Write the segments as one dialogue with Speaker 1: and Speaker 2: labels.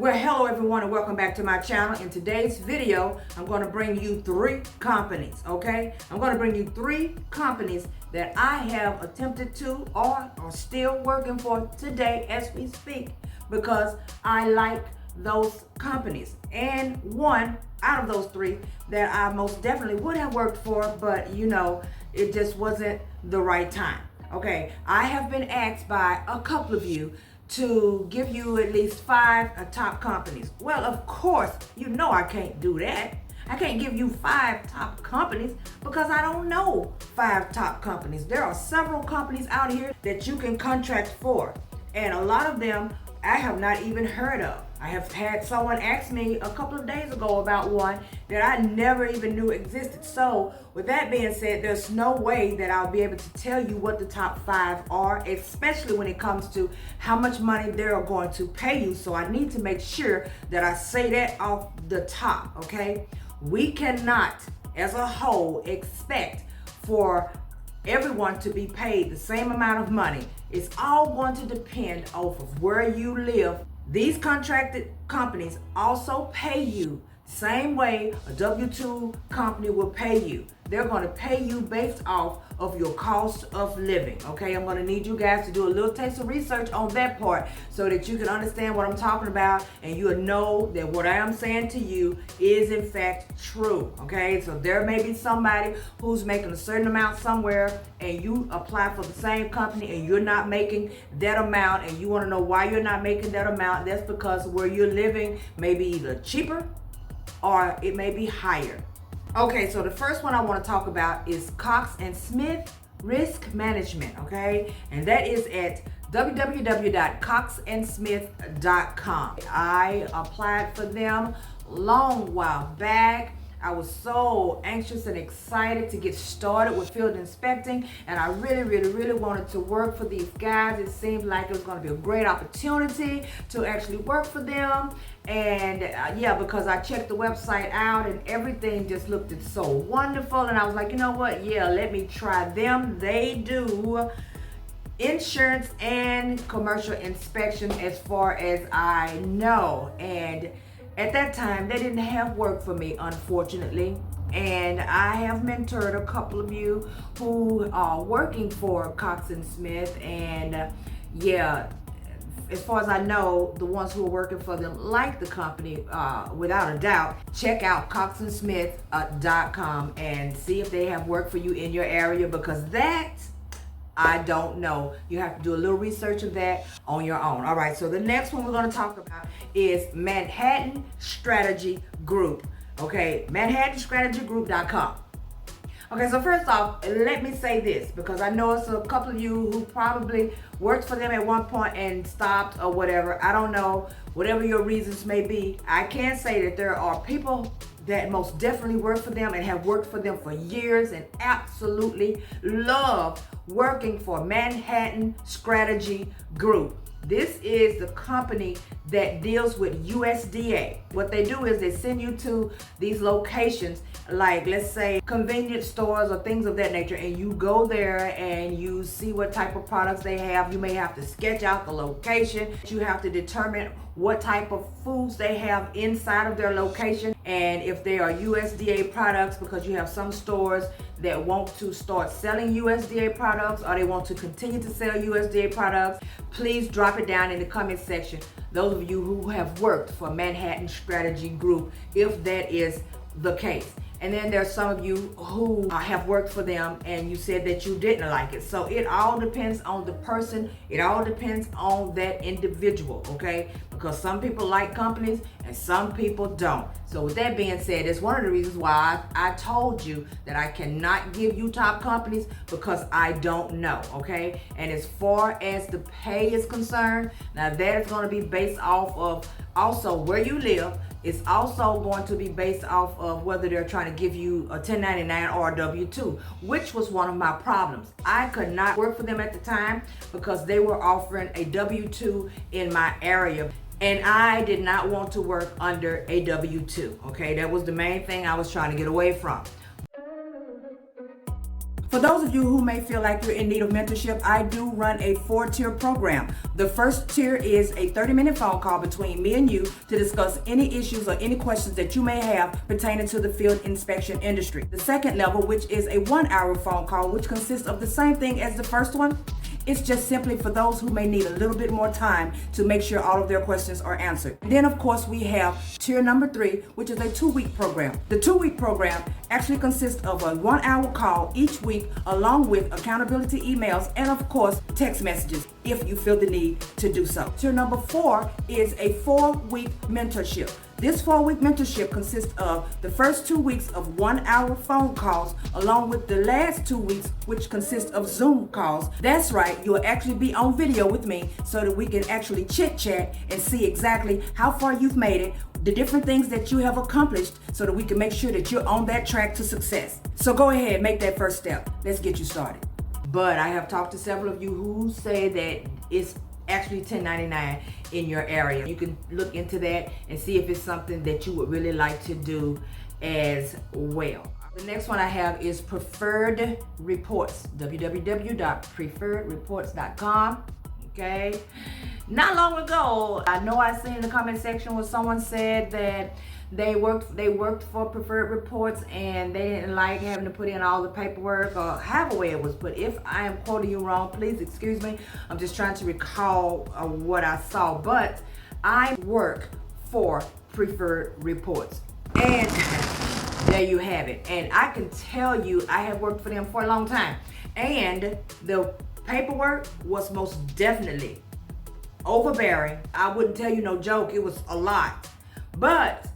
Speaker 1: Well, hello everyone and welcome back to my channel. In today's video, I'm going to bring you 3 companies, okay? I'm going to bring you 3 companies that I have attempted to or are still working for today as we speak because I like those companies. And one out of those 3 that I most definitely would have worked for, but you know, it just wasn't the right time. Okay, I have been asked by a couple of you to give you at least 5 top companies. Well, of course, you know I can't do that. I can't give you 5 top companies because I don't know 5 top companies. There are several companies out here that you can contract for, and a lot of them I have not even heard of. I have had someone ask me a couple of days ago about one that I never even knew existed. So with that being said, there's no way that I'll be able to tell you what the top 5 are, especially when it comes to how much money they're going to pay you. So I need to make sure that I say that off the top, okay? We cannot, as a whole, expect for everyone to be paid the same amount of money. It's all going to depend off of where you live. These contracted companies also pay you the same way a W-2 company will pay you. They're going to pay you based off of your cost of living, okay? I'm going to need you guys to do a little taste of research on that part so that you can understand what I'm talking about and you'll know that what I am saying to you is in fact true, okay? So there may be somebody who's making a certain amount somewhere and you apply for the same company and you're not making that amount and you want to know why you're not making that amount. That's because where you're living may be either cheaper or it may be higher. Okay, so the first one I want to talk about is Cox & Smith Risk Management, okay? And that is at www.coxandsmith.com. I applied for them long while back. I was so anxious and excited to get started with field inspecting, and I really wanted to work for these guys. It seemed like it was going to be a great opportunity to actually work for them. And yeah, because I checked the website out and everything just looked so wonderful, and I was like, you know what, yeah, let me try them. They do insurance and commercial inspection as far as I know, and at that time they didn't have work for me, unfortunately. And I have mentored a couple of you who are working for Cox & Smith, and yeah, as far as I know, the ones who are working for them like the company, without a doubt. Check out coxandsmith.com and see if they have work for you in your area, because that I don't know. You have to do a little research of that on your own. All right, so the next one we're going to talk about is Manhattan Strategy Group. Okay, manhattanstrategygroup.com. Okay, so first off, let me say this, because I know it's a couple of you who probably worked for them at one point and stopped or whatever. I don't know, whatever your reasons may be. I can say that there are people that most definitely work for them and have worked for them for years and absolutely love working for Manhattan Strategy Group. This is the company that deals with USDA. What they do is they send you to these locations, like let's say convenience stores or things of that nature, and you go there and you see what type of products they have. You may have to sketch out the location. You have to determine what type of foods they have inside of their location, and if they are USDA products, because you have some stores that want to start selling USDA products or they want to continue to sell USDA products. Please drop it down in the comment section, those of you who have worked for Manhattan Strategy Group, if that is the case. And then there's some of you who have worked for them and you said that you didn't like it. So it all depends on the person. It all depends on that individual, okay? Because some people like companies and some people don't. So with that being said, it's one of the reasons why I told you that I cannot give you top companies, because I don't know, okay? And as far as the pay is concerned, now that is going to be based off of also where you live. It's also going to be based off of whether they're trying to give you a 1099 or a W-2, which was one of my problems. I could not work for them at the time because they were offering a W-2 in my area, and I did not want to work under a W-2, okay? That was the main thing I was trying to get away from. For those of you who may feel like you're in need of mentorship, I do run a 4-tier program. The first tier is a 30-minute phone call between me and you to discuss any issues or any questions that you may have pertaining to the field inspection industry. The second level, which is a 1-hour phone call, which consists of the same thing as the first one. It's just simply for those who may need a little bit more time to make sure all of their questions are answered. And then, of course, we have tier number 3, which is a 2-week program. The 2-week program actually consists of a 1-hour call each week, along with accountability emails and, of course, text messages if you feel the need to do so. Tier number 4 is a 4-week mentorship. This 4-week mentorship consists of the first 2 weeks of 1-hour phone calls, along with the last 2 weeks, which consist of Zoom calls. That's right, you'll actually be on video with me so that we can actually chit-chat and see exactly how far you've made it, the different things that you have accomplished, so that we can make sure that you're on that track to success. So go ahead, make that first step. Let's get you started. But I have talked to several of you who say that it's actually 1099 in your area. You can look into that and see if it's something that you would really like to do as well. The next one I have is Preferred Reports, www.preferredreports.com. Okay. Not long ago, I know I seen in the comment section where someone said that they worked for Preferred Reports and they didn't like having to put in all the paperwork or however way it was put. If I am quoting you wrong, please excuse me. I'm just trying to recall what I saw. But I work for Preferred Reports. And there you have it. And I can tell you I have worked for them for a long time. And the paperwork was most definitely overbearing. I wouldn't tell you no joke. It was a lot. But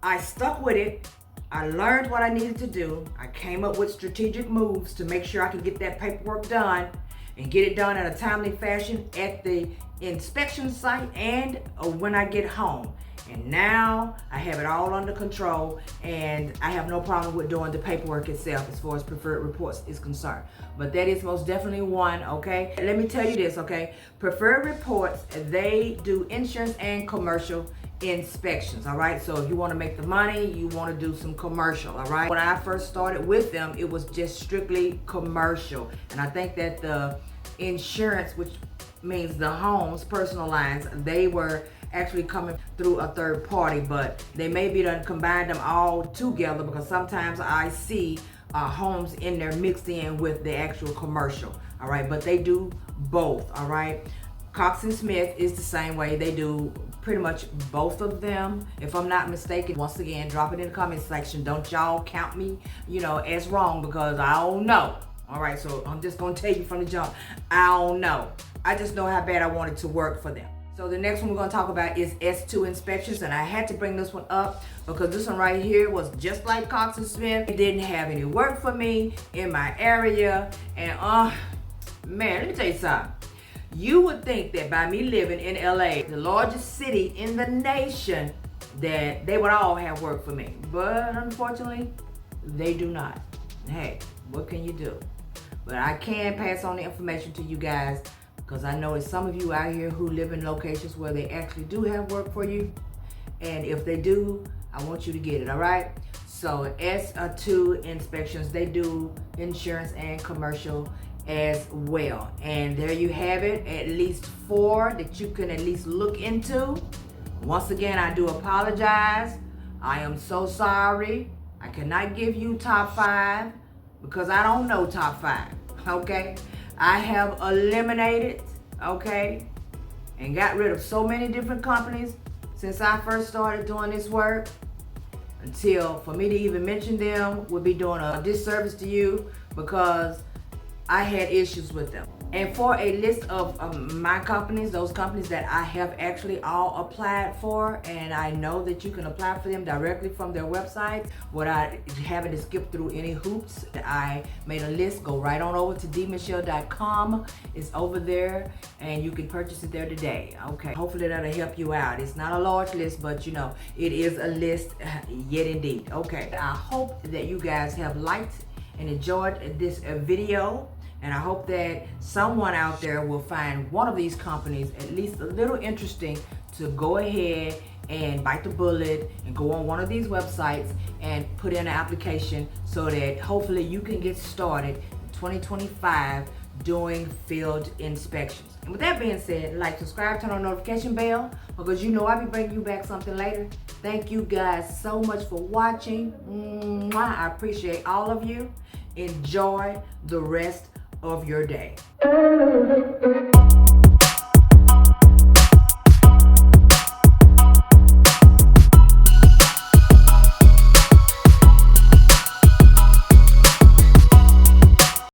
Speaker 1: I stuck with it. I learned what I needed to do. I came up with strategic moves to make sure I could get that paperwork done and get it done in a timely fashion at the inspection site and when I get home. And now I have it all under control and I have no problem with doing the paperwork itself as far as Preferred Reports is concerned. But that is most definitely one, okay? Let me tell you this, okay? Preferred Reports, they do insurance and commercial inspections, all right? So if you want to make the money, you want to do some commercial, all right? When I first started with them, it was just strictly commercial. And I think that the insurance, which means the homes, personal lines, they were actually coming through a third party, but they maybe done combined them all together because sometimes I see homes in there mixed in with the actual commercial, all right? But they do both, all right? Cox and Smith is the same way. They do pretty much both of them, if I'm not mistaken. Once again, drop it in the comment section. Don't y'all count me, as wrong because I don't know. All right, so I'm just gonna tell you from the jump, I don't know. I just know how bad I wanted to work for them. So the next one we're gonna talk about is S2 inspections, and I had to bring this one up because this one right here was just like Cox and Smith. It didn't have any work for me in my area, and man, let me tell you something. You would think that by me living in LA, the largest city in the nation, that they would all have work for me. But unfortunately, they do not. Hey, what can you do? But I can pass on the information to you guys because I know it's some of you out here who live in locations where they actually do have work for you. And if they do, I want you to get it, all right? So S2 inspections, they do insurance and commercial as well. And there you have it, at least 4 that you can at least look into. Once again, I do apologize. I am so sorry. I cannot give you top 5 because I don't know top 5, okay? I have eliminated, okay, and got rid of so many different companies since I first started doing this work, until for me to even mention them would be doing a disservice to you because I had issues with them. And for a list of my companies, those companies that I have actually all applied for, and I know that you can apply for them directly from their websites without having to skip through any hoops, I made a list. Go right on over to dmichelle.com. It's over there and you can purchase it there today. Okay, hopefully that'll help you out. It's not a large list, but it is a list yet indeed. Okay, I hope that you guys have liked and enjoyed this video. And I hope that someone out there will find one of these companies at least a little interesting to go ahead and bite the bullet and go on one of these websites and put in an application so that hopefully you can get started in 2025 doing field inspections. And with that being said, like, subscribe, turn on notification bell, because you know I'll be bringing you back something later. Thank you guys so much for watching. Mwah. I appreciate all of you. Enjoy the rest of your day.